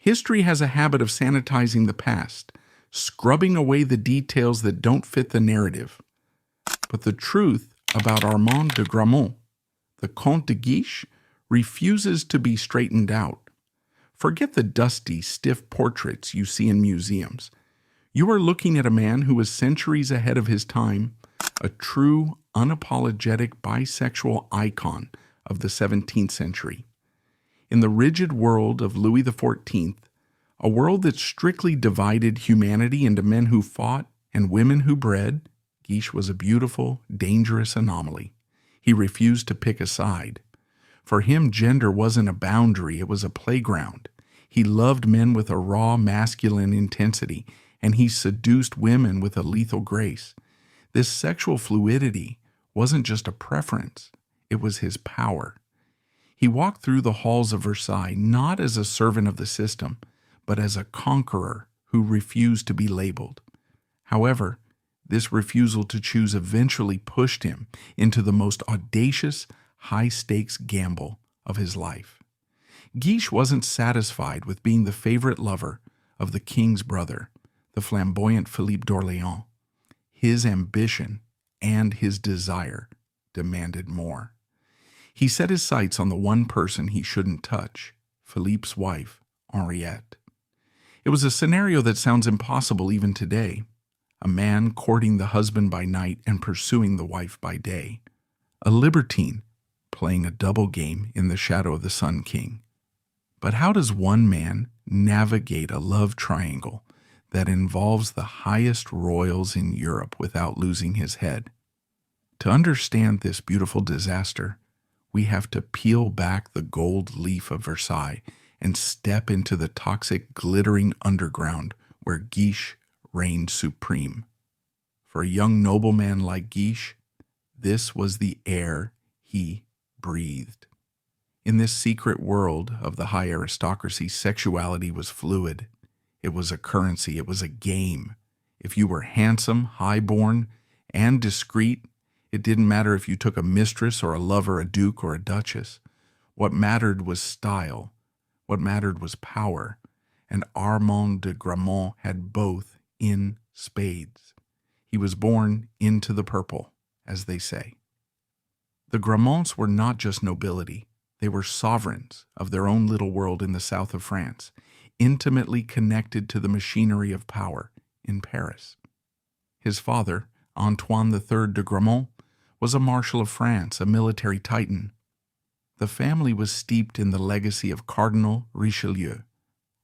History has a habit of sanitizing the past, scrubbing away the details that don't fit the narrative. But the truth about Armand de Gramont, the Comte de Guiche, refuses to be straightened out. Forget the dusty, stiff portraits you see in museums. You are looking at a man who was centuries ahead of his time, a true, unapologetic bisexual icon of the 17th century. In the rigid world of Louis XIV, a world that strictly divided humanity into men who fought and women who bred, Guiche was a beautiful, dangerous anomaly. He refused to pick a side. For him, gender wasn't a boundary, it was a playground. He loved men with a raw masculine intensity, and he seduced women with a lethal grace. This sexual fluidity wasn't just a preference, it was his power. He walked through the halls of Versailles not as a servant of the system, but as a conqueror who refused to be labeled. However, this refusal to choose eventually pushed him into the most audacious, high-stakes gamble of his life. Guiche wasn't satisfied with being the favorite lover of the king's brother, the flamboyant Philippe d'Orléans. His ambition and his desire demanded more. He set his sights on the one person he shouldn't touch, Philippe's wife, Henriette. It was a scenario that sounds impossible even today. A man courting the husband by night and pursuing the wife by day. A libertine playing a double game in the shadow of the Sun King. But how does one man navigate a love triangle that involves the highest royals in Europe without losing his head? To understand this beautiful disaster, we have to peel back the gold leaf of Versailles and step into the toxic, glittering underground where Guiche reigned supreme. For a young nobleman like Guiche, this was the air he breathed. In this secret world of the high aristocracy, sexuality was fluid. It was a currency. It was a game. If you were handsome, high-born, and discreet, it didn't matter if you took a mistress or a lover, a duke or a duchess. What mattered was style. What mattered was power. And Armand de Gramont had both in spades. He was born into the purple, as they say. The Gramonts were not just nobility. They were sovereigns of their own little world in the south of France, intimately connected to the machinery of power in Paris. His father, Antoine III de Gramont, was a marshal of France, a military titan. The family was steeped in the legacy of Cardinal Richelieu.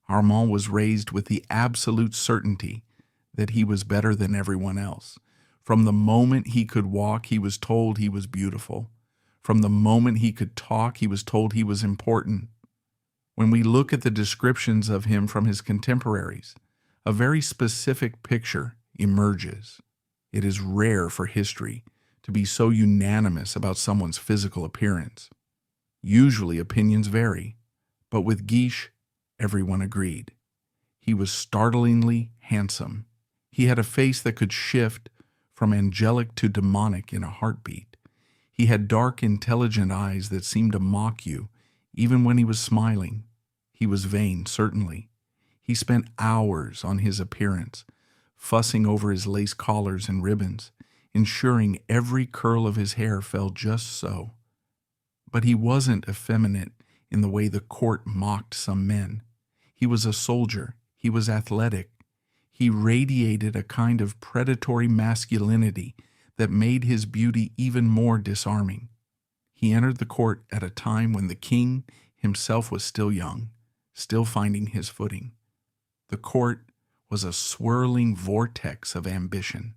Armand was raised with the absolute certainty that he was better than everyone else. From the moment he could walk, he was told he was beautiful. From the moment he could talk, he was told he was important. When we look at the descriptions of him from his contemporaries, a very specific picture emerges. It is rare for history to be so unanimous about someone's physical appearance. Usually opinions vary, but with Guiche, everyone agreed. He was startlingly handsome. He had a face that could shift from angelic to demonic in a heartbeat. He had dark, intelligent eyes that seemed to mock you, even when he was smiling. He was vain, certainly. He spent hours on his appearance, fussing over his lace collars and ribbons, ensuring every curl of his hair fell just so. But he wasn't effeminate in the way the court mocked some men. He was a soldier. He was athletic. He radiated a kind of predatory masculinity that made his beauty even more disarming. He entered the court at a time when the king himself was still young, still finding his footing. The court was a swirling vortex of ambition.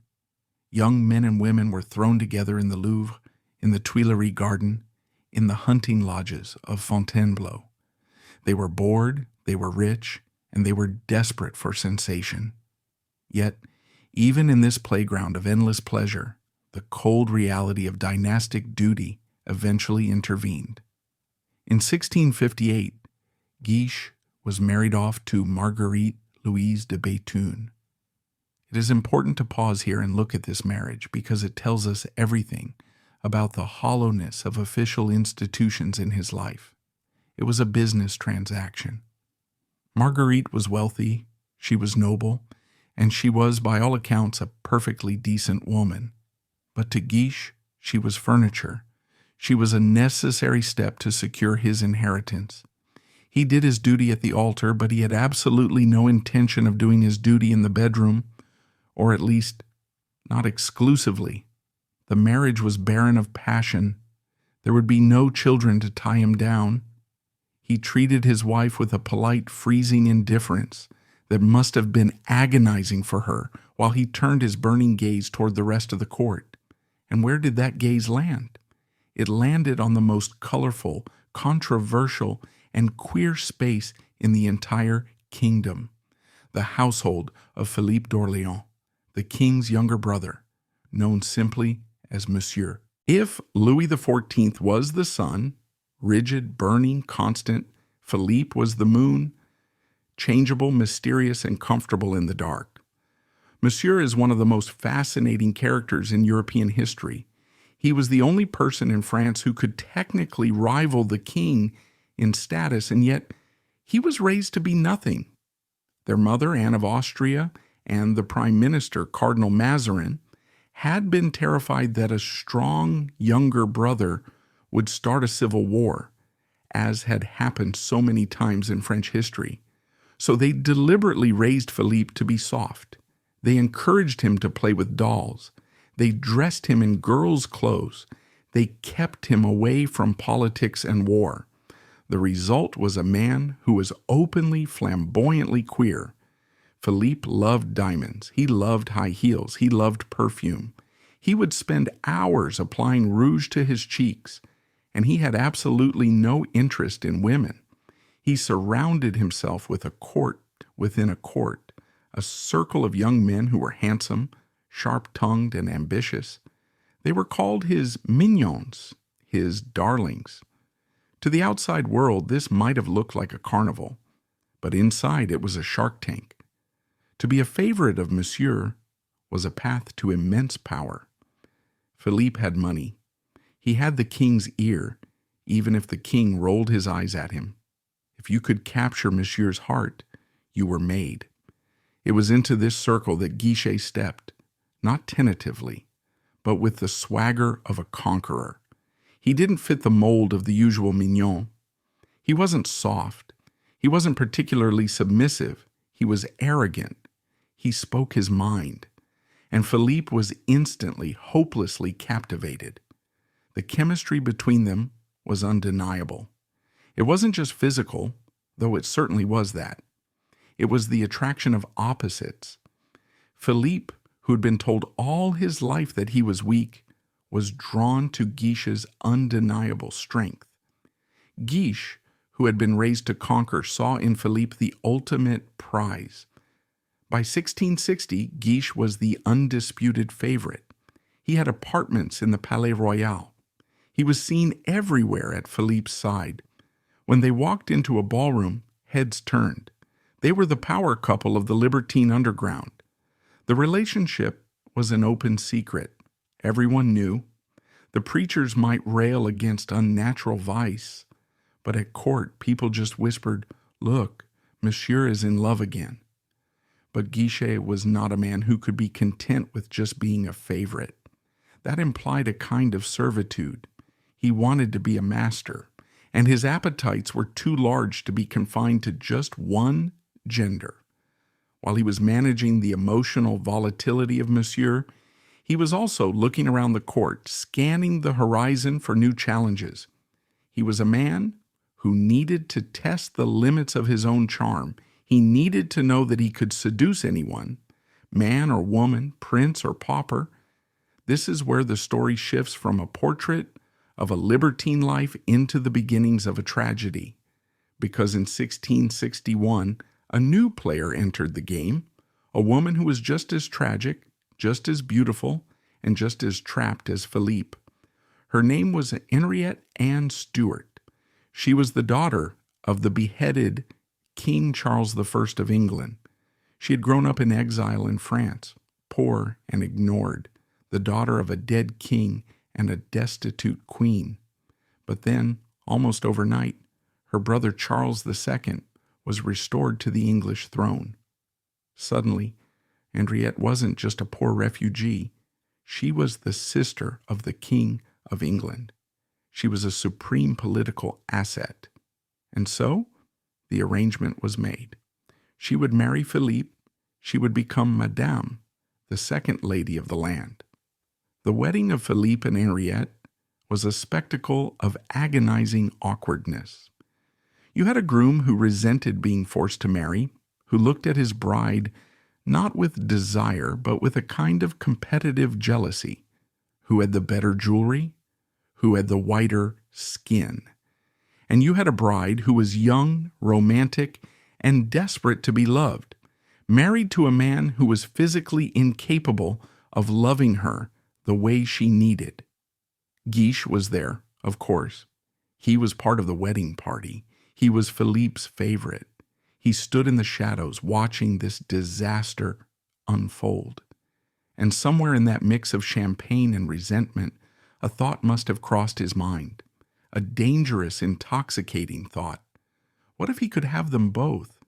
Young men and women were thrown together in the Louvre, in the Tuileries Garden, in the hunting lodges of Fontainebleau. They were bored, they were rich, and they were desperate for sensation. Yet, even in this playground of endless pleasure, the cold reality of dynastic duty eventually intervened. In 1658, Guiche was married off to Marguerite Louise de Béthune. It is important to pause here and look at this marriage because it tells us everything about the hollowness of official institutions in his life. It was a business transaction. Marguerite was wealthy, she was noble, and she was, by all accounts, a perfectly decent woman. But to Guiche, she was furniture. She was a necessary step to secure his inheritance. He did his duty at the altar, but he had absolutely no intention of doing his duty in the bedroom, or at least not exclusively. The marriage was barren of passion. There would be no children to tie him down. He treated his wife with a polite, freezing indifference that must have been agonizing for her, while he turned his burning gaze toward the rest of the court. And where did that gaze land? It landed on the most colorful, controversial, and queer space in the entire kingdom, the household of Philippe d'Orléans, the king's younger brother, known simply as Monsieur. If Louis XIV was the sun, rigid, burning, constant, Philippe was the moon, changeable, mysterious, and comfortable in the dark. Monsieur is one of the most fascinating characters in European history. He was the only person in France who could technically rival the king in status, and yet he was raised to be nothing. Their mother, Anne of Austria, and the prime minister, Cardinal Mazarin, had been terrified that a strong younger brother would start a civil war, as had happened so many times in French history. So they deliberately raised Philippe to be soft. They encouraged him to play with dolls. They dressed him in girls' clothes. They kept him away from politics and war. The result was a man who was openly, flamboyantly queer. Philippe loved diamonds. He loved high heels. He loved perfume. He would spend hours applying rouge to his cheeks, and he had absolutely no interest in women. He surrounded himself with a court within a court, a circle of young men who were handsome, sharp-tongued, and ambitious. They were called his mignons, his darlings. To the outside world, this might have looked like a carnival, but inside it was a shark tank. To be a favorite of Monsieur was a path to immense power. Philippe had money. He had the king's ear, even if the king rolled his eyes at him. If you could capture Monsieur's heart, you were made. It was into this circle that Guiche stepped, not tentatively, but with the swagger of a conqueror. He didn't fit the mold of the usual mignon. He wasn't soft. He wasn't particularly submissive. He was arrogant. He spoke his mind. And Philippe was instantly, hopelessly captivated. The chemistry between them was undeniable. It wasn't just physical, though it certainly was that. It was the attraction of opposites. Philippe, who had been told all his life that he was weak, was drawn to Guiche's undeniable strength. Guiche, who had been raised to conquer, saw in Philippe the ultimate prize. By 1660, Guiche was the undisputed favorite. He had apartments in the Palais Royal. He was seen everywhere at Philippe's side. When they walked into a ballroom, heads turned. They were the power couple of the libertine underground. The relationship was an open secret. Everyone knew. The preachers might rail against unnatural vice, but at court people just whispered, "Look, Monsieur is in love again." But Guiche was not a man who could be content with just being a favorite. That implied a kind of servitude. He wanted to be a master, and his appetites were too large to be confined to just one gender. While he was managing the emotional volatility of Monsieur, he was also looking around the court, scanning the horizon for new challenges. He was a man who needed to test the limits of his own charm. He needed to know that he could seduce anyone, man or woman, prince or pauper. This is where the story shifts from a portrait of a libertine life into the beginnings of a tragedy. Because in 1661, a new player entered the game, a woman who was just as tragic, just as beautiful, and just as trapped as Philippe. Her name was Henriette Anne Stuart. She was the daughter of the beheaded King Charles I of England. She had grown up in exile in France, poor and ignored, the daughter of a dead king and a destitute queen. But then, almost overnight, her brother Charles II was restored to the English throne. Suddenly, Henriette wasn't just a poor refugee. She was the sister of the King of England. She was a supreme political asset. And so, the arrangement was made. She would marry Philippe. She would become Madame, the second lady of the land. The wedding of Philippe and Henriette was a spectacle of agonizing awkwardness. You had a groom who resented being forced to marry, who looked at his bride not with desire, but with a kind of competitive jealousy, who had the better jewelry, who had the whiter skin. And you had a bride who was young, romantic, and desperate to be loved, married to a man who was physically incapable of loving her the way she needed. Guiche was there, of course. He was part of the wedding party. He was Philippe's favorite. He stood in the shadows watching this disaster unfold. And somewhere in that mix of champagne and resentment, a thought must have crossed his mind. A dangerous, intoxicating thought. What if he could have them both?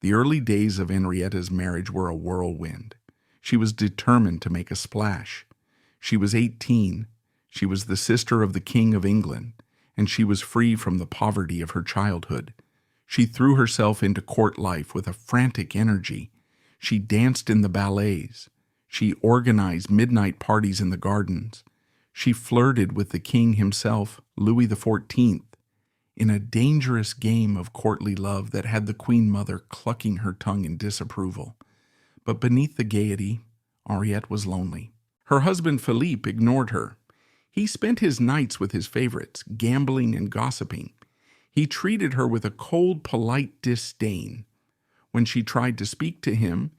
The early days of Henrietta's marriage were a whirlwind. She was determined to make a splash. She was 18. She was the sister of the King of England, and she was free from the poverty of her childhood. She threw herself into court life with a frantic energy. She danced in the ballets. She organized midnight parties in the gardens. She flirted with the king himself, Louis XIV, in a dangerous game of courtly love that had the Queen Mother clucking her tongue in disapproval. But beneath the gaiety, Henriette was lonely. Her husband Philippe ignored her. He spent his nights with his favorites, gambling and gossiping. He treated her with a cold, polite disdain. When she tried to speak to him,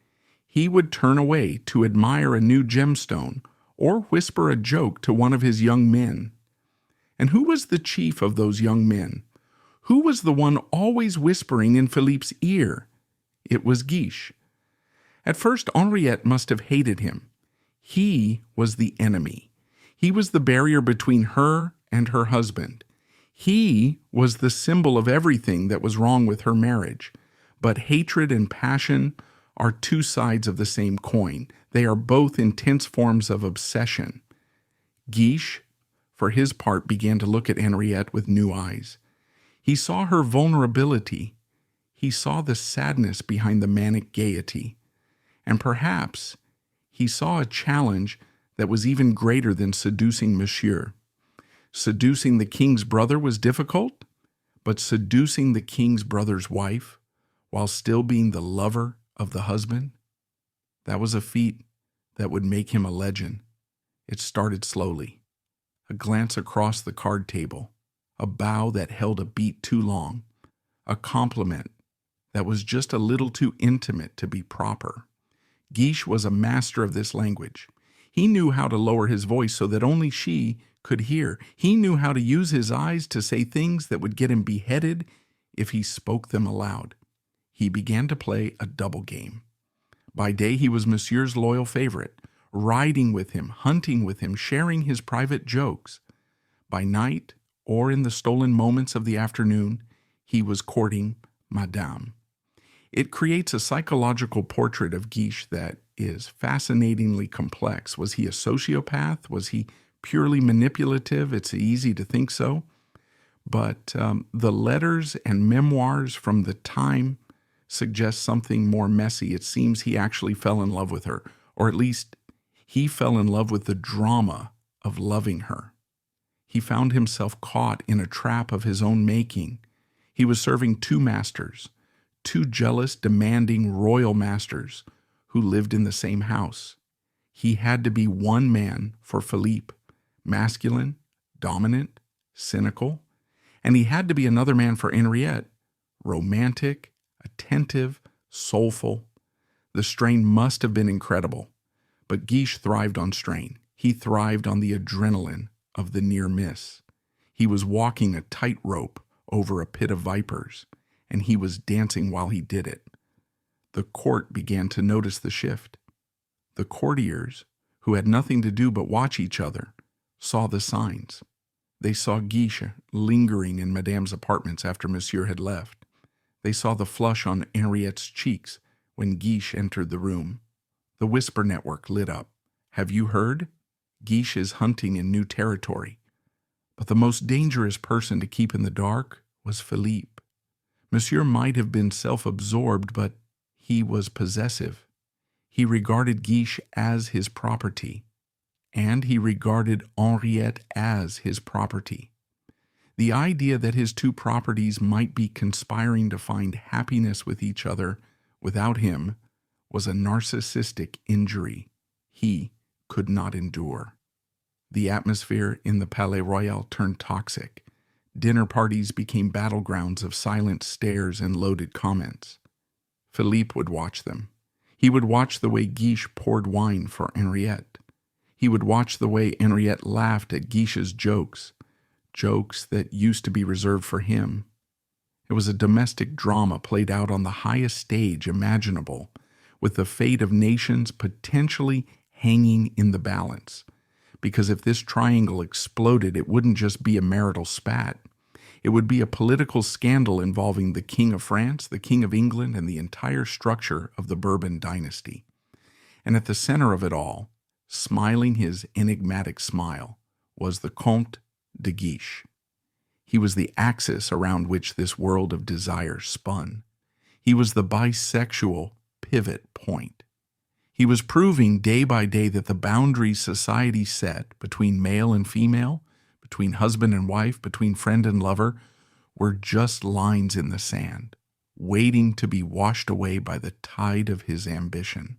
he would turn away to admire a new gemstone or whisper a joke to one of his young men. And who was the chief of those young men? Who was the one always whispering in Philippe's ear? It was Guiche. At first, Henriette must have hated him. He was the enemy. He was the barrier between her and her husband. He was the symbol of everything that was wrong with her marriage. But hatred and passion are two sides of the same coin. They are both intense forms of obsession. Guiche, for his part, began to look at Henriette with new eyes. He saw her vulnerability. He saw the sadness behind the manic gaiety. And perhaps he saw a challenge that was even greater than seducing Monsieur. Seducing the king's brother was difficult, but seducing the king's brother's wife while still being the lover of the husband, that was a feat that would make him a legend. It started slowly. A glance across the card table, a bow that held a beat too long, a compliment that was just a little too intimate to be proper. Guiche was a master of this language. He knew how to lower his voice so that only she could hear. He knew how to use his eyes to say things that would get him beheaded if he spoke them aloud. He began to play a double game. By day, he was Monsieur's loyal favorite, riding with him, hunting with him, sharing his private jokes. By night, or in the stolen moments of the afternoon, he was courting Madame. It creates a psychological portrait of Guiche that is fascinatingly complex. Was he a sociopath? Was he purely manipulative? It's easy to think so. But the letters and memoirs from the time suggest something more messy. It seems he actually fell in love with her, or at least he fell in love with the drama of loving her. He found himself caught in a trap of his own making. He was serving two masters, two jealous, demanding royal masters who lived in the same house. He had to be one man for Philippe, masculine, dominant, cynical, and he had to be another man for Henriette, romantic, attentive, soulful. The strain must have been incredible, but Guiche thrived on strain. He thrived on the adrenaline of the near miss. He was walking a tightrope over a pit of vipers, and he was dancing while he did it. The court began to notice the shift. The courtiers, who had nothing to do but watch each other, saw the signs. They saw Guiche lingering in Madame's apartments after Monsieur had left. They saw the flush on Henriette's cheeks when Guiche entered the room. The whisper network lit up. "Have you heard? Guiche is hunting in new territory." But the most dangerous person to keep in the dark was Philippe. Monsieur might have been self-absorbed, but he was possessive. He regarded Guiche as his property, and he regarded Henriette as his property. The idea that his two properties might be conspiring to find happiness with each other without him was a narcissistic injury he could not endure. The atmosphere in the Palais Royal turned toxic. Dinner parties became battlegrounds of silent stares and loaded comments. Philippe would watch them. He would watch the way Guiche poured wine for Henriette. He would watch the way Henriette laughed at Guiche's jokes that used to be reserved for him. It was a domestic drama played out on the highest stage imaginable, with the fate of nations potentially hanging in the balance. Because if this triangle exploded, it wouldn't just be a marital spat. It would be a political scandal involving the King of France, the King of England, and the entire structure of the Bourbon dynasty. And at the center of it all, smiling his enigmatic smile, was the Comte de Guiche. He was the axis around which this world of desire spun. He was the bisexual pivot point. He was proving day by day that the boundaries society set between male and female, between husband and wife, between friend and lover, were just lines in the sand, waiting to be washed away by the tide of his ambition.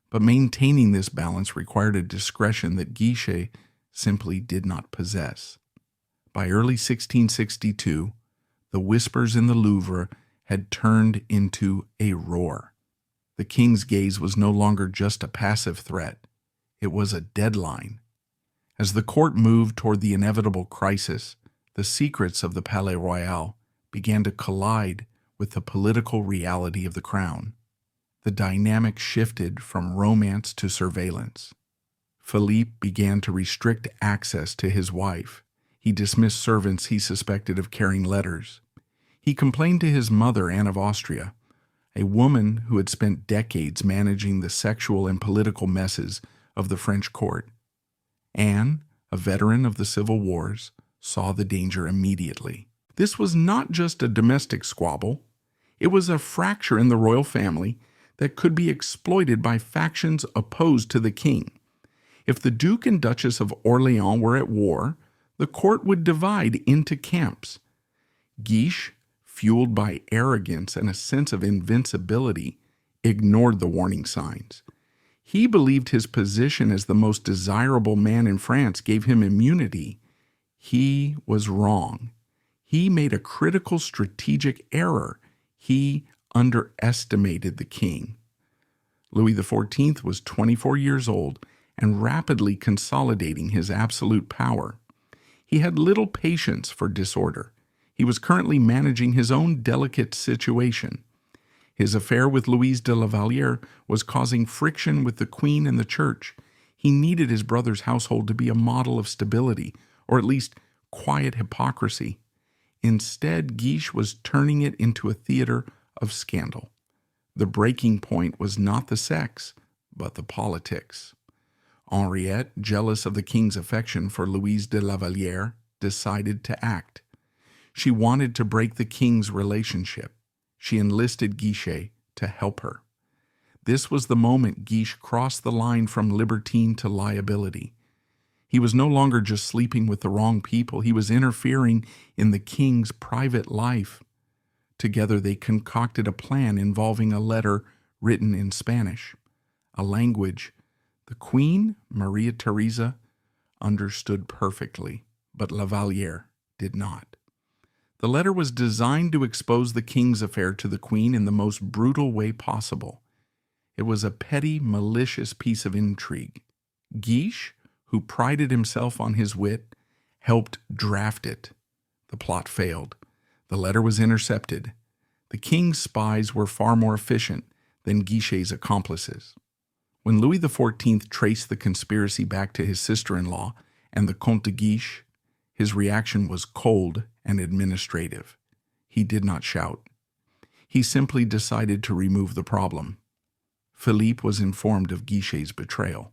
But maintaining this balance required a discretion that Guiche simply did not possess. By early 1662, the whispers in the Louvre had turned into a roar. The king's gaze was no longer just a passive threat. It was a deadline. As the court moved toward the inevitable crisis, the secrets of the Palais Royal began to collide with the political reality of the crown. The dynamic shifted from romance to surveillance. Philippe began to restrict access to his wife. He dismissed servants he suspected of carrying letters. He complained to his mother, Anne of Austria, a woman who had spent decades managing the sexual and political messes of the French court. Anne, a veteran of the civil wars, saw the danger immediately. This was not just a domestic squabble. It was a fracture in the royal family that could be exploited by factions opposed to the king. If the Duke and Duchess of Orléans were at war, the court would divide into camps. Guiche, fueled by arrogance and a sense of invincibility, ignored the warning signs. He believed his position as the most desirable man in France gave him immunity. He was wrong. He made a critical strategic error. He underestimated the king. Louis XIV was 24 years old and rapidly consolidating his absolute power. He had little patience for disorder. He was currently managing his own delicate situation. His affair with Louise de la Vallière was causing friction with the Queen and the Church. He needed his brother's household to be a model of stability, or at least quiet hypocrisy. Instead, Guiche was turning it into a theater of scandal. The breaking point was not the sex, but the politics. Henriette, jealous of the king's affection for Louise de la Vallière, decided to act. She wanted to break the king's relationship. She enlisted Guiche to help her. This was the moment Guiche crossed the line from libertine to liability. He was no longer just sleeping with the wrong people. He was interfering in the king's private life. Together they concocted a plan involving a letter written in Spanish, a language the Queen, Maria Theresa, understood perfectly, but La Vallière did not. The letter was designed to expose the king's affair to the Queen in the most brutal way possible. It was a petty, malicious piece of intrigue. Guiche, who prided himself on his wit, helped draft it. The plot failed. The letter was intercepted. The king's spies were far more efficient than Guiche's accomplices. When Louis XIV traced the conspiracy back to his sister-in-law and the Comte de Guiche, his reaction was cold and administrative. He did not shout. He simply decided to remove the problem. Philippe was informed of Guiche's betrayal.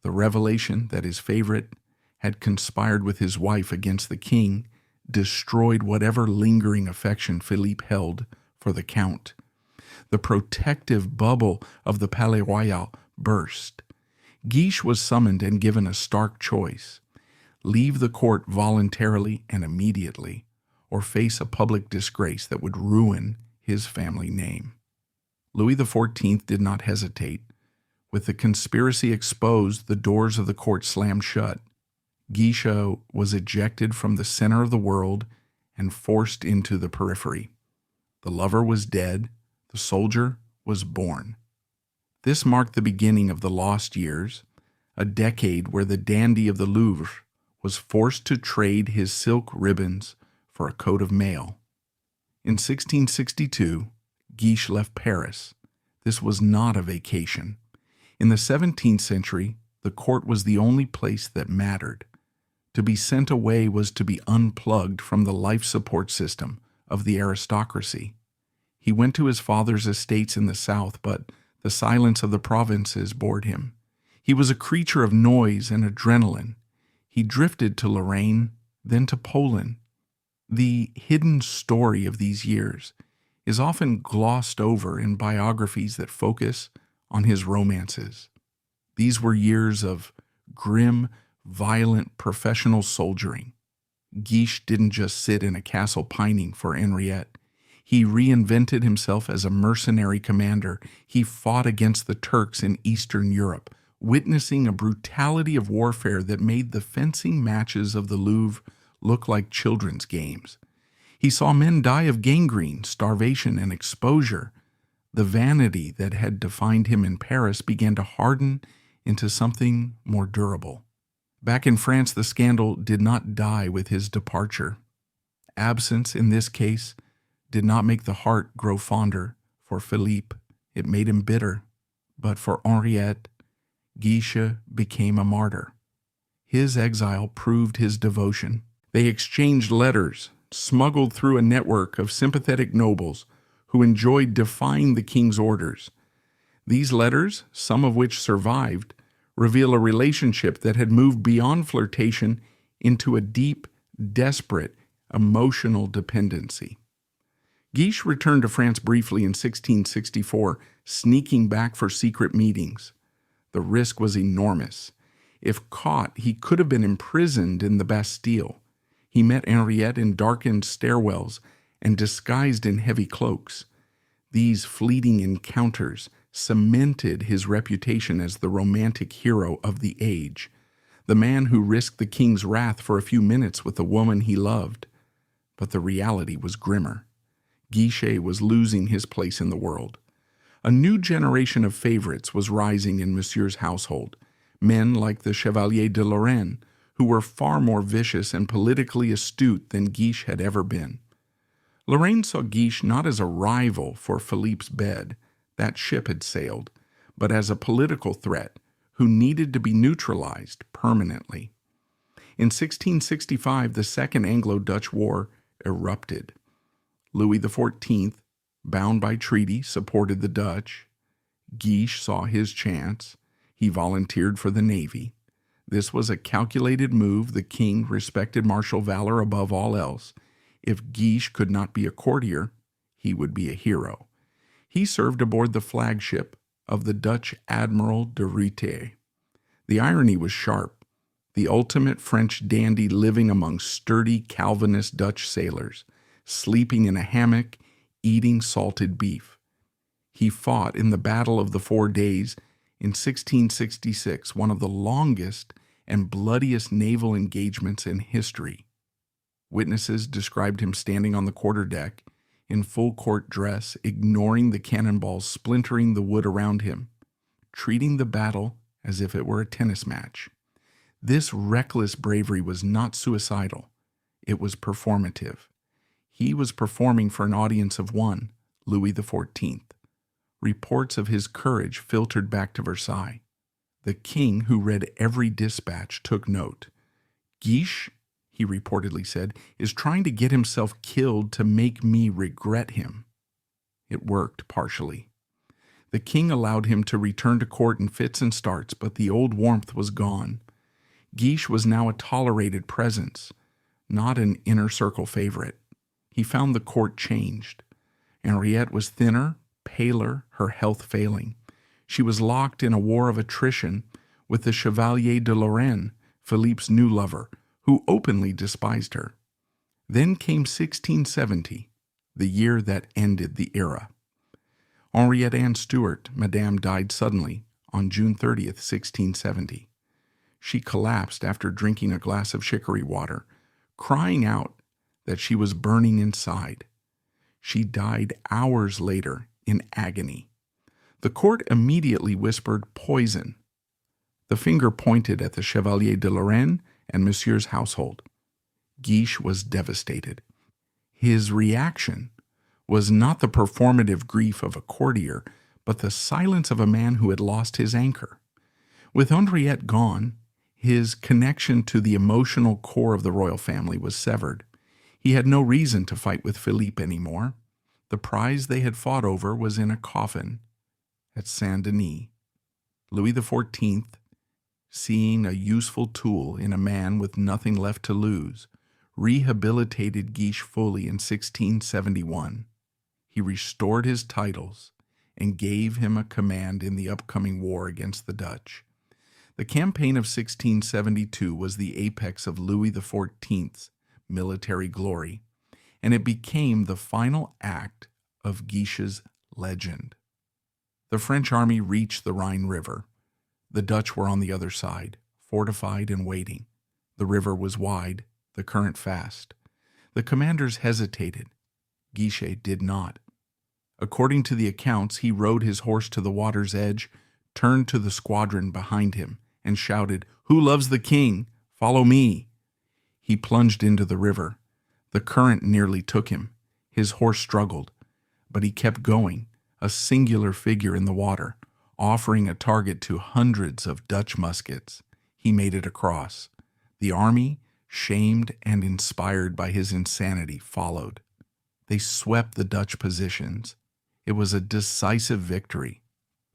The revelation that his favorite had conspired with his wife against the king destroyed whatever lingering affection Philippe held for the count. The protective bubble of the Palais Royal burst. Guiche was summoned and given a stark choice: leave the court voluntarily and immediately, or face a public disgrace that would ruin his family name. Louis XIV did not hesitate. With the conspiracy exposed, the doors of the court slammed shut. Guiche was ejected from the center of the world and forced into the periphery. The lover was dead. The soldier was born. This marked the beginning of the lost years, a decade where the dandy of the Louvre was forced to trade his silk ribbons for a coat of mail. In 1662, Guiche left Paris. This was not a vacation. In the 17th century, the court was the only place that mattered. To be sent away was to be unplugged from the life support system of the aristocracy. He went to his father's estates in the south, but the silence of the provinces bored him. He was a creature of noise and adrenaline. He drifted to Lorraine, then to Poland. The hidden story of these years is often glossed over in biographies that focus on his romances. These were years of grim, violent professional soldiering. Guiche didn't just sit in a castle pining for Henriette. He reinvented himself as a mercenary commander. He fought against the Turks in Eastern Europe, witnessing a brutality of warfare that made the fencing matches of the Louvre look like children's games. He saw men die of gangrene, starvation, and exposure. The vanity that had defined him in Paris began to harden into something more durable. Back in France, the scandal did not die with his departure. Absence, in this case, did not make the heart grow fonder for Philippe. It made him bitter. But for Henriette, Guiche became a martyr. His exile proved his devotion. They exchanged letters, smuggled through a network of sympathetic nobles who enjoyed defying the king's orders. These letters, some of which survived, reveal a relationship that had moved beyond flirtation into a deep, desperate, emotional dependency. Guiche returned to France briefly in 1664, sneaking back for secret meetings. The risk was enormous. If caught, he could have been imprisoned in the Bastille. He met Henriette in darkened stairwells and disguised in heavy cloaks. These fleeting encounters cemented his reputation as the romantic hero of the age, the man who risked the king's wrath for a few minutes with the woman he loved. But the reality was grimmer. Guiche was losing his place in the world. A new generation of favorites was rising in Monsieur's household, men like the Chevalier de Lorraine, who were far more vicious and politically astute than Guiche had ever been. Lorraine saw Guiche not as a rival for Philippe's bed, that ship had sailed, but as a political threat who needed to be neutralized permanently. In 1665, the Second Anglo-Dutch War erupted. Louis XIV, bound by treaty, supported the Dutch. Guiche saw his chance. He volunteered for the Navy. This was a calculated move. The king respected martial valor above all else. If Guiche could not be a courtier, he would be a hero. He served aboard the flagship of the Dutch Admiral de Ruyter. The irony was sharp. The ultimate French dandy living among sturdy Calvinist Dutch sailors, sleeping in a hammock, eating salted beef. He fought in the Battle of the 4 Days in 1666, one of the longest and bloodiest naval engagements in history. Witnesses described him standing on the quarterdeck in full court dress, ignoring the cannonballs splintering the wood around him, treating the battle as if it were a tennis match. This reckless bravery was not suicidal. It was performative. He was performing for an audience of one, Louis XIV. Reports of his courage filtered back to Versailles. The king, who read every dispatch, took note. Guiche, he reportedly said, is trying to get himself killed to make me regret him. It worked partially. The king allowed him to return to court in fits and starts, but the old warmth was gone. Guiche was now a tolerated presence, not an inner circle favorite. He found the court changed. Henriette was thinner, paler, her health failing. She was locked in a war of attrition with the Chevalier de Lorraine, Philippe's new lover, who openly despised her. Then came 1670, the year that ended the era. Henriette Anne Stuart, Madame, died suddenly on June 30th, 1670. She collapsed after drinking a glass of chicory water, crying out that she was burning inside. She died hours later in agony. The court immediately whispered poison. The finger pointed at the Chevalier de Lorraine and Monsieur's household. Guiche was devastated. His reaction was not the performative grief of a courtier, but the silence of a man who had lost his anchor. With Henriette gone, his connection to the emotional core of the royal family was severed. He had no reason to fight with Philippe anymore. The prize they had fought over was in a coffin at Saint-Denis. Louis XIV, seeing a useful tool in a man with nothing left to lose, rehabilitated Guiche fully in 1671. He restored his titles and gave him a command in the upcoming war against the Dutch. The campaign of 1672 was the apex of Louis XIV's military glory, and it became the final act of Guiche's legend. The French army reached the Rhine River. The Dutch were on the other side, fortified and waiting. The river was wide, the current fast. The commanders hesitated. Guiche did not. According to the accounts, he rode his horse to the water's edge, turned to the squadron behind him, and shouted, "Who loves the king? Follow me." He plunged into the river. The current nearly took him. His horse struggled, but he kept going, a singular figure in the water, offering a target to hundreds of Dutch muskets. He made it across. The army, shamed and inspired by his insanity, followed. They swept the Dutch positions. It was a decisive victory.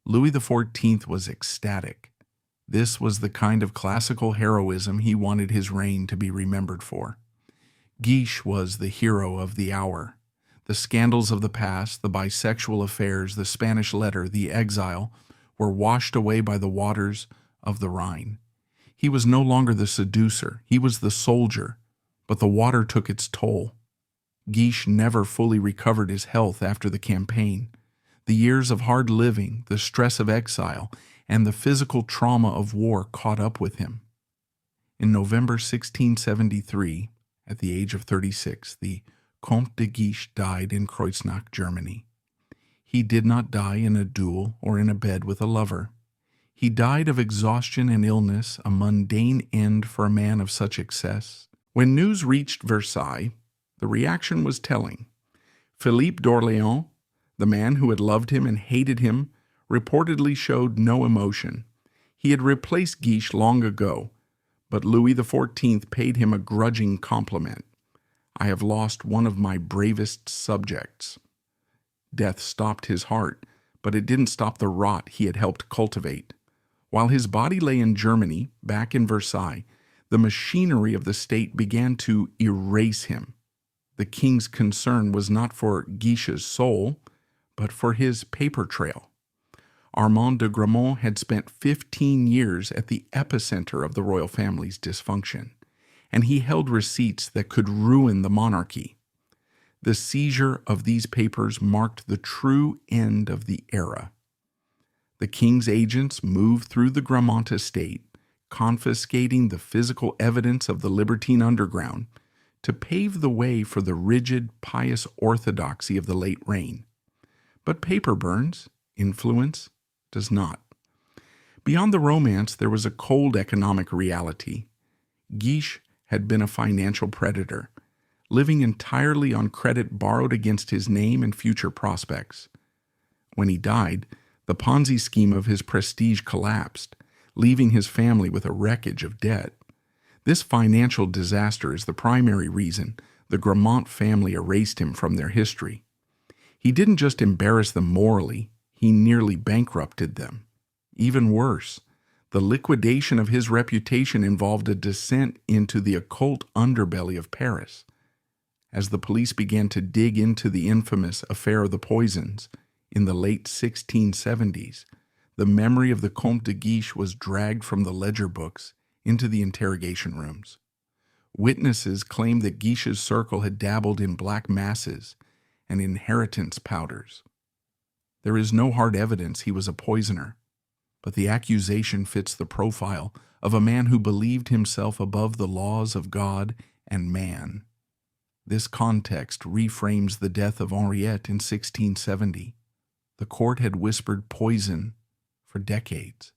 Louis XIV was ecstatic. This was the kind of classical heroism he wanted his reign to be remembered for. Guiche was the hero of the hour. The scandals of the past, the bisexual affairs, the Spanish letter, the exile, were washed away by the waters of the Rhine. He was no longer the seducer, he was the soldier, but the water took its toll. Guiche never fully recovered his health after the campaign. The years of hard living, the stress of exile, and the physical trauma of war caught up with him. In November 1673, at the age of 36, the Comte de Guiche died in Kreuznach, Germany. He did not die in a duel or in a bed with a lover. He died of exhaustion and illness, a mundane end for a man of such excess. When news reached Versailles, the reaction was telling. Philippe d'Orléans, the man who had loved him and hated him, reportedly showed no emotion. He had replaced Guiche long ago, but Louis XIV paid him a grudging compliment. "I have lost one of my bravest subjects." Death stopped his heart, but it didn't stop the rot he had helped cultivate. While his body lay in Germany, back in Versailles, the machinery of the state began to erase him. The king's concern was not for Guiche's soul, but for his paper trail. Armand de Gramont had spent 15 years at the epicenter of the royal family's dysfunction, and he held receipts that could ruin the monarchy. The seizure of these papers marked the true end of the era. The king's agents moved through the Gramont estate, confiscating the physical evidence of the libertine underground to pave the way for the rigid, pious orthodoxy of the late reign. But paper burns, influence does not. Beyond the romance, there was a cold economic reality. Guiche had been a financial predator, living entirely on credit borrowed against his name and future prospects. When he died, the Ponzi scheme of his prestige collapsed, leaving his family with a wreckage of debt. This financial disaster is the primary reason the Gramont family erased him from their history. He didn't just embarrass them morally, he nearly bankrupted them. Even worse, the liquidation of his reputation involved a descent into the occult underbelly of Paris. As the police began to dig into the infamous affair of the poisons in the late 1670s, the memory of the Comte de Guiche was dragged from the ledger books into the interrogation rooms. Witnesses claimed that Guiche's circle had dabbled in black masses and inheritance powders. There is no hard evidence he was a poisoner, but the accusation fits the profile of a man who believed himself above the laws of God and man. This context reframes the death of Henriette in 1670. The court had whispered poison for decades.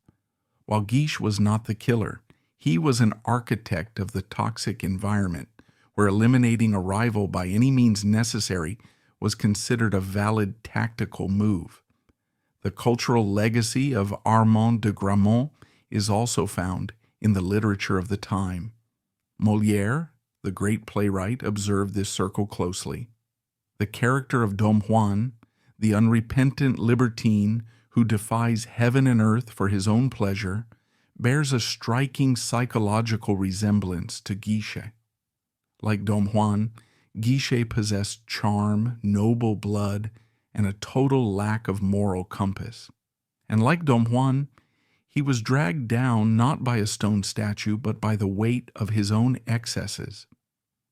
While Guiche was not the killer, he was an architect of the toxic environment where eliminating a rival by any means necessary was considered a valid tactical move. The cultural legacy of Armand de Gramont is also found in the literature of the time. Molière, the great playwright, observed this circle closely. The character of Don Juan, the unrepentant libertine who defies heaven and earth for his own pleasure, bears a striking psychological resemblance to Guiche. Like Don Juan, Guiche possessed charm, noble blood, and a total lack of moral compass. And like Don Juan, he was dragged down not by a stone statue, but by the weight of his own excesses.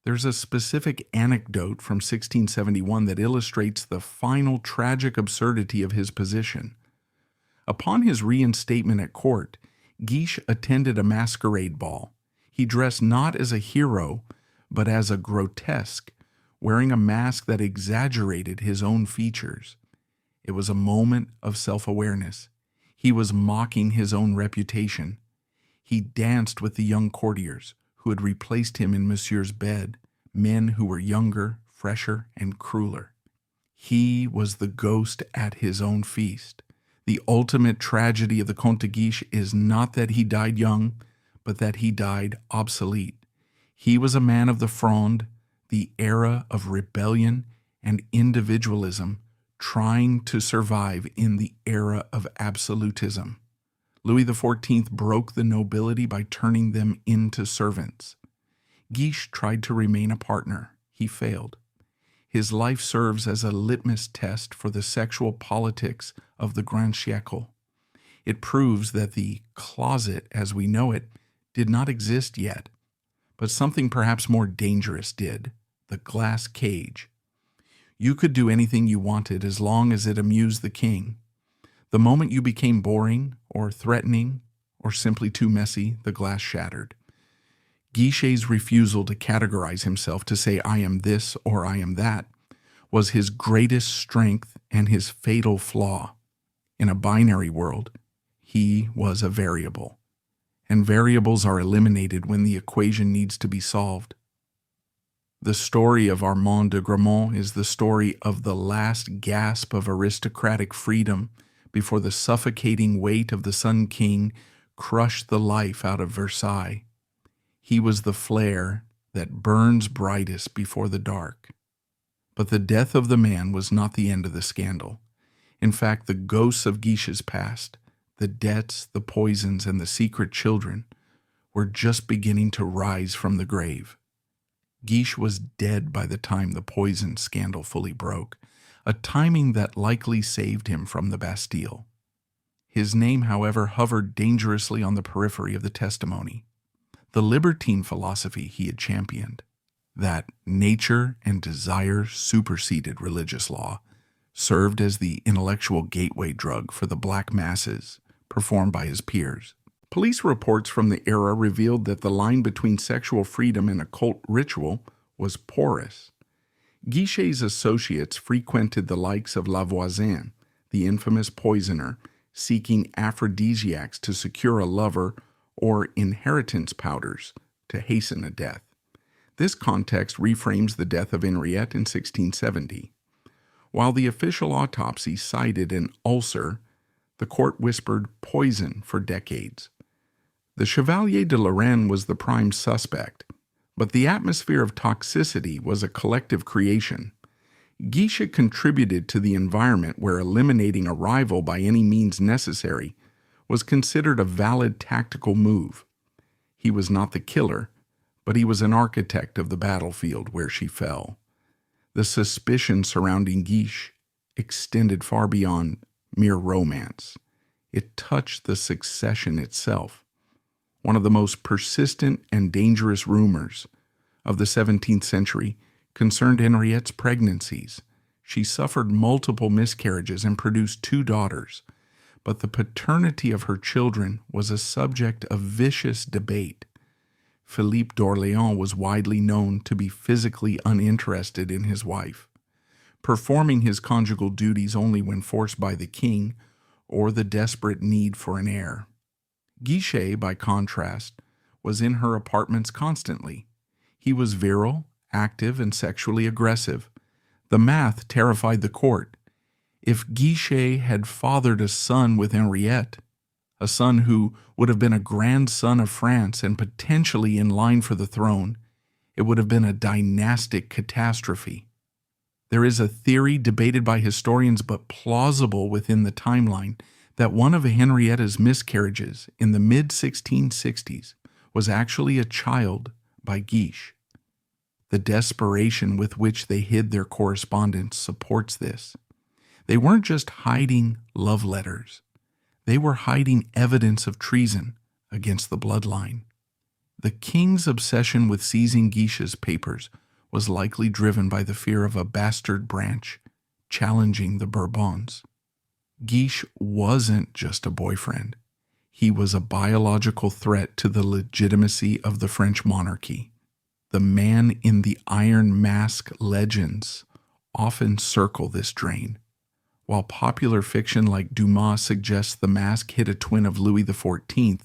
There's a specific anecdote from 1671 that illustrates the final tragic absurdity of his position. Upon his reinstatement at court, Guiche attended a masquerade ball. He dressed not as a hero, but as a grotesque, wearing a mask that exaggerated his own features. It was a moment of self-awareness. He was mocking his own reputation. He danced with the young courtiers who had replaced him in Monsieur's bed, men who were younger, fresher, and crueler. He was the ghost at his own feast. The ultimate tragedy of the Comte de Guiche is not that he died young, but that he died obsolete. He was a man of the Fronde, the era of rebellion and individualism, trying to survive in the era of absolutism. Louis XIV broke the nobility by turning them into servants. Guiche tried to remain a partner. He failed. His life serves as a litmus test for the sexual politics of the Grand Siècle. It proves that the closet, as we know it, did not exist yet, but something perhaps more dangerous did, the glass cage. You could do anything you wanted as long as it amused the king. The moment you became boring or threatening or simply too messy, the glass shattered. Guiche's refusal to categorize himself, to say I am this or I am that, was his greatest strength and his fatal flaw. In a binary world, he was a variable, and variables are eliminated when the equation needs to be solved. The story of Armand de Gramont is the story of the last gasp of aristocratic freedom before the suffocating weight of the Sun King crushed the life out of Versailles. He was the flare that burns brightest before the dark. But the death of the man was not the end of the scandal. In fact, the ghosts of Guiche's past, the debts, the poisons, and the secret children were just beginning to rise from the grave. Guiche was dead by the time the poison scandal fully broke, a timing that likely saved him from the Bastille. His name, however, hovered dangerously on the periphery of the testimony. The libertine philosophy he had championed, that nature and desire superseded religious law, served as the intellectual gateway drug for the black masses performed by his peers. Police reports from the era revealed that the line between sexual freedom and occult ritual was porous. Guiche's associates frequented the likes of Lavoisin, the infamous poisoner, seeking aphrodisiacs to secure a lover or inheritance powders to hasten a death. This context reframes the death of Henriette in 1670. While the official autopsy cited an ulcer, the court whispered poison for decades. The Chevalier de Lorraine was the prime suspect, but the atmosphere of toxicity was a collective creation. Guiche contributed to the environment where eliminating a rival by any means necessary was considered a valid tactical move. He was not the killer, but he was an architect of the battlefield where she fell. The suspicion surrounding Guiche extended far beyond mere romance. It touched the succession itself. One of the most persistent and dangerous rumors of the 17th century concerned Henriette's pregnancies. She suffered multiple miscarriages and produced 2 daughters, but the paternity of her children was a subject of vicious debate. Philippe d'Orléans was widely known to be physically uninterested in his wife, performing his conjugal duties only when forced by the king or the desperate need for an heir. Guiche, by contrast, was in her apartments constantly. He was virile, active, and sexually aggressive. The math terrified the court. If Guiche had fathered a son with Henriette, a son who would have been a grandson of France and potentially in line for the throne, it would have been a dynastic catastrophe. There is a theory debated by historians but plausible within the timeline that one of Henrietta's miscarriages in the mid-1660s was actually a child by Guiche. The desperation with which they hid their correspondence supports this. They weren't just hiding love letters. They were hiding evidence of treason against the bloodline. The king's obsession with seizing Guiche's papers was likely driven by the fear of a bastard branch challenging the Bourbons. Guiche wasn't just a boyfriend. He was a biological threat to the legitimacy of the French monarchy. The man in the iron mask legends often circle this drain. While popular fiction like Dumas suggests the mask hid a twin of Louis XIV,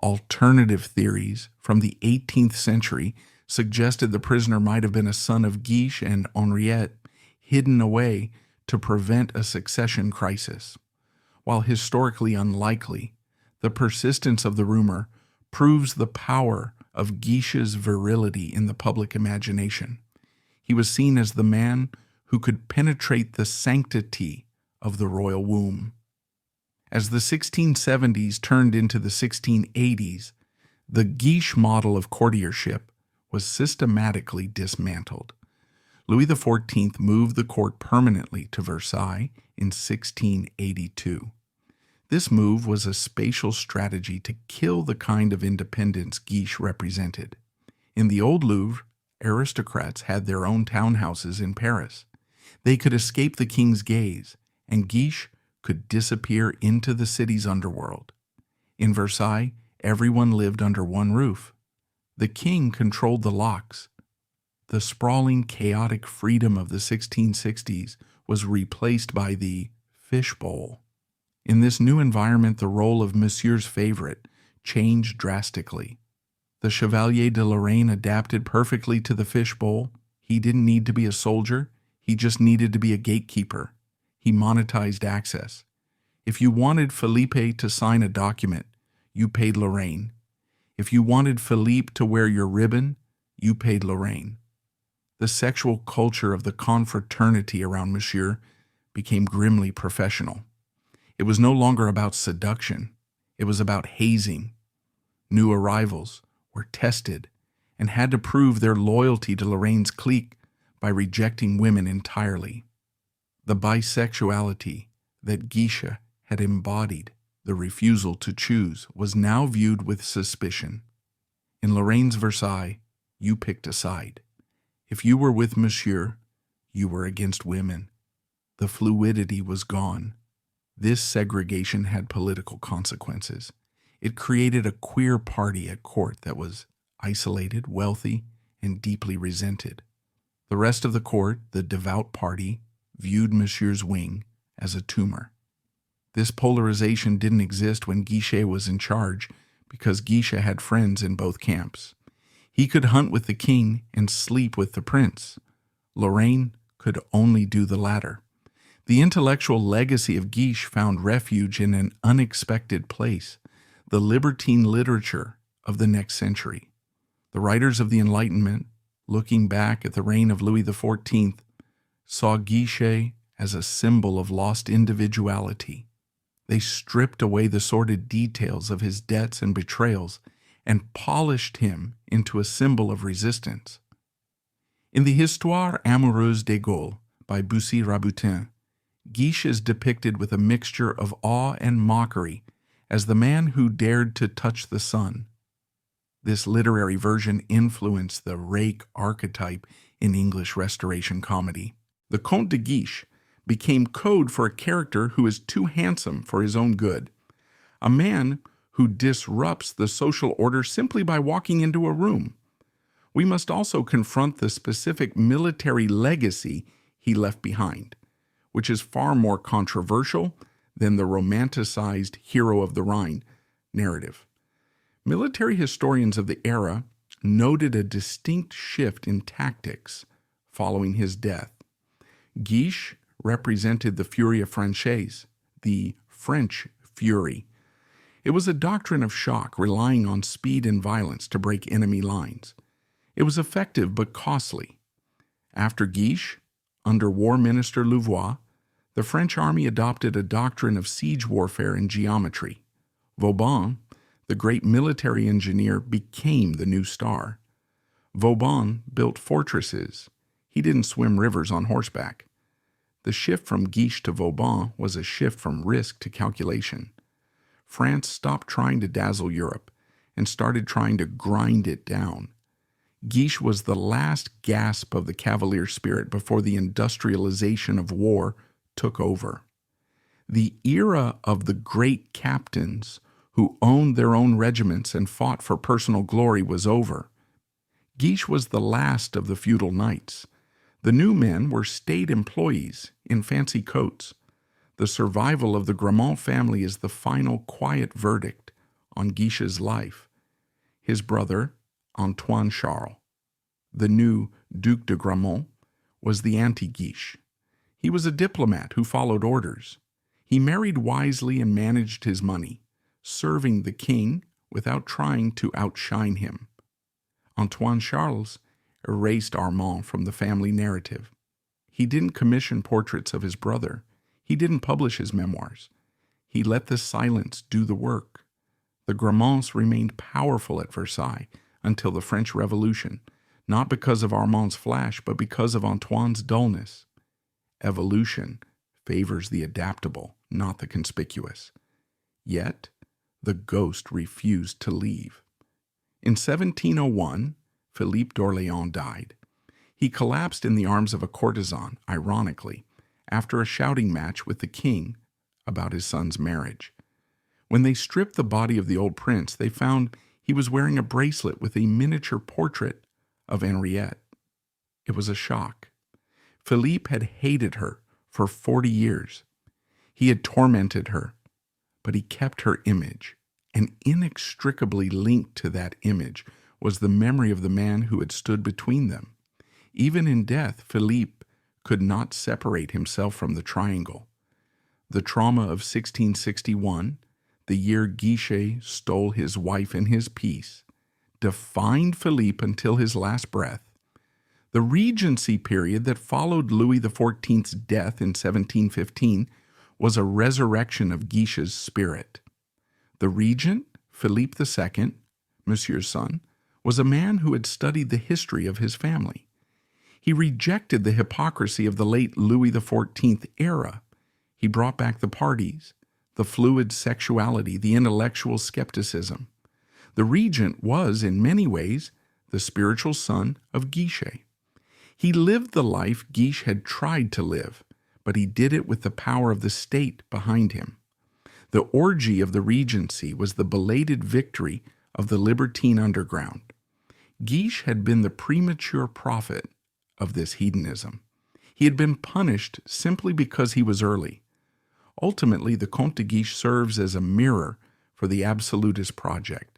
alternative theories from the 18th century suggested the prisoner might have been a son of Guiche and Henriette, hidden away to prevent a succession crisis. While historically unlikely, the persistence of the rumor proves the power of Guiche's virility in the public imagination. He was seen as the man who could penetrate the sanctity of the royal womb. As the 1670s turned into the 1680s, the Guiche model of courtiership was systematically dismantled. Louis XIV moved the court permanently to Versailles in 1682. This move was a spatial strategy to kill the kind of independence Guiche represented. In the old Louvre, aristocrats had their own townhouses in Paris. They could escape the king's gaze, and Guiche could disappear into the city's underworld. In Versailles, everyone lived under one roof. The king controlled the locks. The sprawling, chaotic freedom of the 1660s was replaced by the fishbowl. In this new environment, the role of Monsieur's favorite changed drastically. The Chevalier de Lorraine adapted perfectly to the fishbowl. He didn't need to be a soldier. He just needed to be a gatekeeper. He monetized access. If you wanted Felipe to sign a document, you paid Lorraine. If you wanted Philippe to wear your ribbon, you paid Lorraine. The sexual culture of the confraternity around Monsieur became grimly professional. It was no longer about seduction. It was about hazing. New arrivals were tested and had to prove their loyalty to Lorraine's clique by rejecting women entirely. The bisexuality that Guiche had embodied, the refusal to choose, was now viewed with suspicion. In Lorraine's Versailles, you picked a side. If you were with Monsieur, you were against women. The fluidity was gone. This segregation had political consequences. It created a queer party at court that was isolated, wealthy, and deeply resented. The rest of the court, the devout party, viewed Monsieur's wing as a tumor. This polarization didn't exist when Guiche was in charge because Guiche had friends in both camps. He could hunt with the king and sleep with the prince. Lorraine could only do the latter. The intellectual legacy of Guiche found refuge in an unexpected place, the libertine literature of the next century. The writers of the Enlightenment, looking back at the reign of Louis XIV, saw Guiche as a symbol of lost individuality. They stripped away the sordid details of his debts and betrayals and polished him into a symbol of resistance. In the Histoire amoureuse des Gaules by Bussy-Rabutin, Guiche is depicted with a mixture of awe and mockery as the man who dared to touch the sun. This literary version influenced the rake archetype in English Restoration comedy. The Comte de Guiche became code for a character who is too handsome for his own good, a man who disrupts the social order simply by walking into a room. We must also confront the specific military legacy he left behind, which is far more controversial than the romanticized hero of the Rhine narrative. Military historians of the era noted a distinct shift in tactics following his death. Guiche represented the Furia Française, the French fury. It was a doctrine of shock relying on speed and violence to break enemy lines. It was effective but costly. After Guiche, under War Minister Louvois, the French army adopted a doctrine of siege warfare and geometry. Vauban, the great military engineer, became the new star. Vauban built fortresses. He didn't swim rivers on horseback. The shift from Guiche to Vauban was a shift from risk to calculation. France stopped trying to dazzle Europe and started trying to grind it down. Guiche was the last gasp of the cavalier spirit before the industrialization of war took over. The era of the great captains who owned their own regiments and fought for personal glory was over. Guiche was the last of the feudal knights. The new men were state employees in fancy coats. The survival of the Gramont family is the final quiet verdict on Guiche's life. His brother, Antoine Charles, the new Duc de Gramont, was the anti-Guiche. He was a diplomat who followed orders. He married wisely and managed his money, serving the king without trying to outshine him. Antoine Charles erased Armand from the family narrative. He didn't commission portraits of his brother. He didn't publish his memoirs. He let the silence do the work. The Gramonts remained powerful at Versailles until the French Revolution, not because of Armand's flash, but because of Antoine's dullness. Evolution favors the adaptable, not the conspicuous. Yet, the ghost refused to leave. In 1701, Philippe d'Orléans died. He collapsed in the arms of a courtesan, ironically, after a shouting match with the king about his son's marriage. When they stripped the body of the old prince, they found he was wearing a bracelet with a miniature portrait of Henriette. It was a shock. Philippe had hated her for 40 years. He had tormented her, but he kept her image, and inextricably linked to that image was the memory of the man who had stood between them. Even in death, Philippe could not separate himself from the triangle. The trauma of 1661, the year Guiche stole his wife and his peace, defined Philippe until his last breath. The Regency period that followed Louis XIV's death in 1715 was a resurrection of Guiche's spirit. The regent, Philippe II, Monsieur's son, was a man who had studied the history of his family. He rejected the hypocrisy of the late Louis XIV era. He brought back the parties, the fluid sexuality, the intellectual skepticism. The regent was, in many ways, the spiritual son of Guiche. He lived the life Guiche had tried to live, but he did it with the power of the state behind him. The orgy of the Regency was the belated victory of the libertine underground. Guiche had been the premature prophet of this hedonism. He had been punished simply because he was early. Ultimately, the Comte de Guiche serves as a mirror for the absolutist project.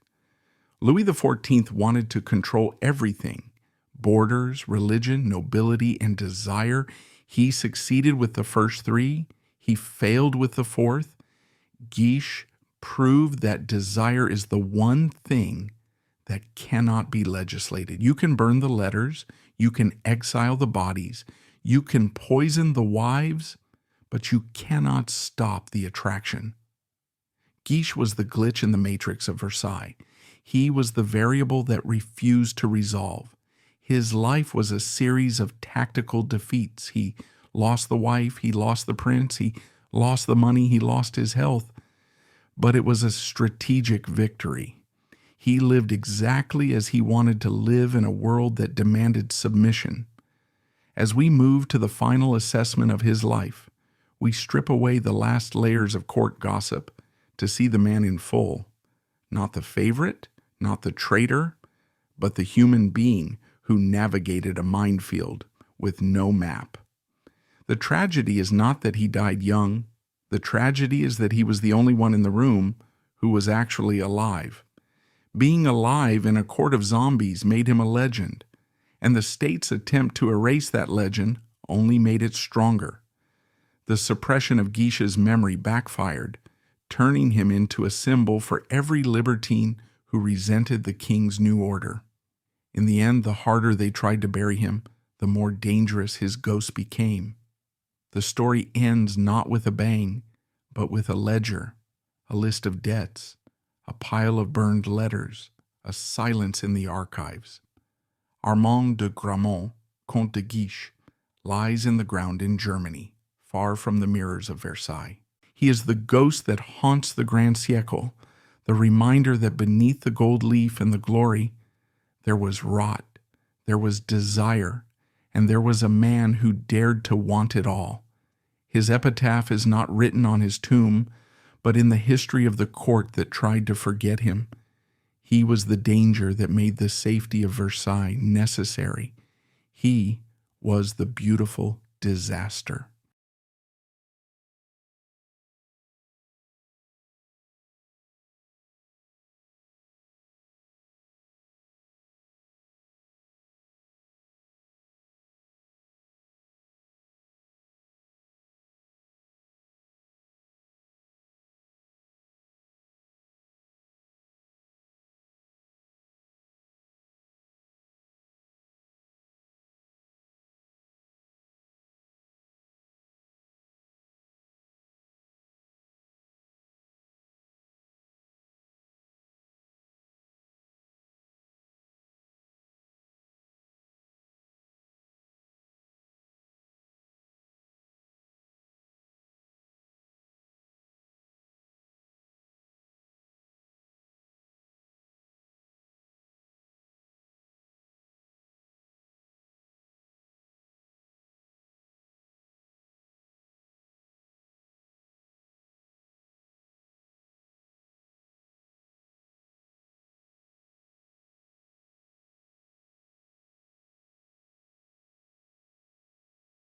Louis XIV wanted to control everything: borders, religion, nobility, and desire. He succeeded with the first three. He failed with the fourth. Guiche proved that desire is the one thing that cannot be legislated. You can burn the letters, you can exile the bodies, You can poison the wives, but you cannot stop the attraction. Guiche was the glitch in the matrix of Versailles. He was the variable that refused to resolve. His life was a series of tactical defeats. He lost the wife, he lost the prince, he lost the money, he lost his health. But it was a strategic victory. He lived exactly as he wanted to live in a world that demanded submission. As we move to the final assessment of his life, we strip away the last layers of court gossip to see the man in full. Not the favorite, not the traitor, but the human being who navigated a minefield with no map. The tragedy is not that he died young. The tragedy is that he was the only one in the room who was actually alive. Being alive in a court of zombies made him a legend, and the state's attempt to erase that legend only made it stronger. The suppression of Guiche's memory backfired, turning him into a symbol for every libertine who resented the king's new order. In the end, the harder they tried to bury him, the more dangerous his ghost became. The story ends not with a bang, but with a ledger, a list of debts, a pile of burned letters, a silence in the archives. Armand de Gramont, Comte de Guiche, lies in the ground in Germany, far from the mirrors of Versailles. He is the ghost that haunts the Grand Siècle, the reminder that beneath the gold leaf and the glory, there was rot, there was desire, and there was a man who dared to want it all. His epitaph is not written on his tomb, but in the history of the court that tried to forget him. He was the danger that made the safety of Versailles necessary. He was the beautiful disaster.